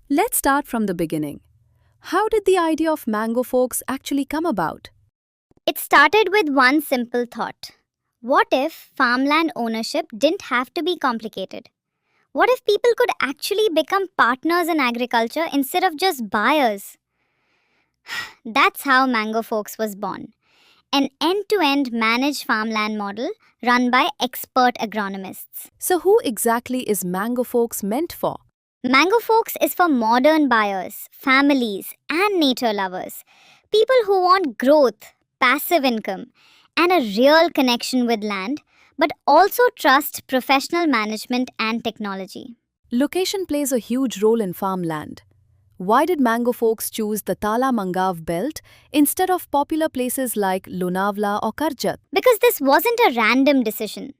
Let's start from the beginning. How did the idea of Mango Forks actually come about? It started with one simple thought. What if farmland ownership didn't have to be complicated? What if people could actually become partners in agriculture instead of just buyers? That's how Mango Forks was born. An end-to-end managed farmland model run by expert agronomists. So, who exactly is Mango Forks meant for? Mango Forks is for modern buyers, families, and nature lovers. People who want growth, passive income, and a real connection with land, but also trust professional management and technology. Location plays a huge role in farmland. Why did Mango Forks choose the Tala Mangav belt instead of popular places like Lonavla or Karjat? Because this wasn't a random decision.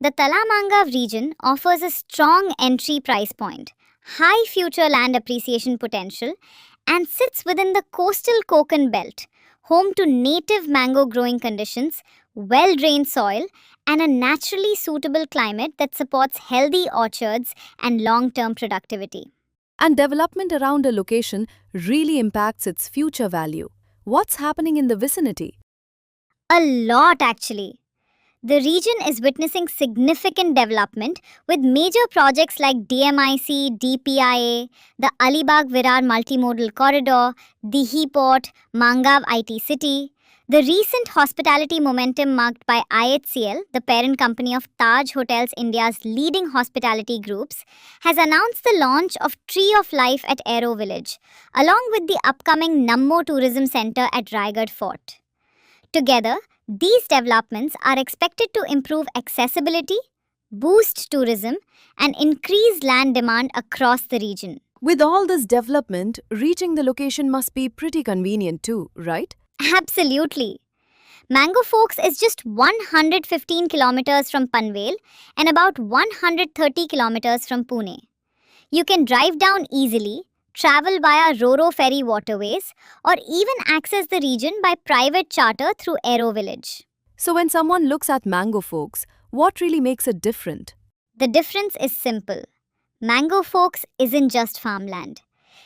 The Talamangav region offers a strong entry price point, high future land appreciation potential, and sits within the coastal Konkan belt, home to native mango growing conditions, well drained soil, and a naturally suitable climate that supports healthy orchards and long term productivity. And development around a location really impacts its future value. What's happening in the vicinity? A lot actually. The region is witnessing significant development with major projects like DMIC, DPIA, the Alibag Virar Multimodal Corridor, Dihi Port, Mangav IT City. The recent hospitality momentum marked by IHCL, the parent company of Taj Hotels India's leading hospitality groups, has announced the launch of Tree of Life at Aero Village, along with the upcoming Nammo Tourism Centre at Raigad Fort. Together, these developments are expected to improve accessibility, boost tourism, and increase land demand across the region. With all this development, reaching the location must be pretty convenient too, right? Absolutely. Mango Forks is just 115 kilometers from Panvel and about 130 kilometers from Pune. You can drive down easily, travel via Roro ferry waterways, or even access the region by private charter through Aero Village. So, when someone looks at Mango Forks, what really makes it different? The difference is simple. Mango Forks isn't just farmland.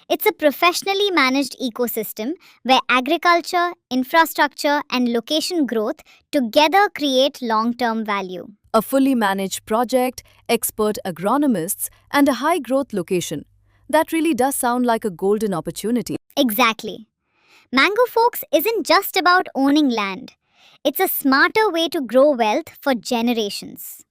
It's a professionally managed ecosystem where agriculture, infrastructure, and location growth together create long-term value. A fully managed project, expert agronomists, and a high growth location. That really does sound like a golden opportunity. Exactly. Mango Forks isn't just about owning land. It's a smarter way to grow wealth for generations.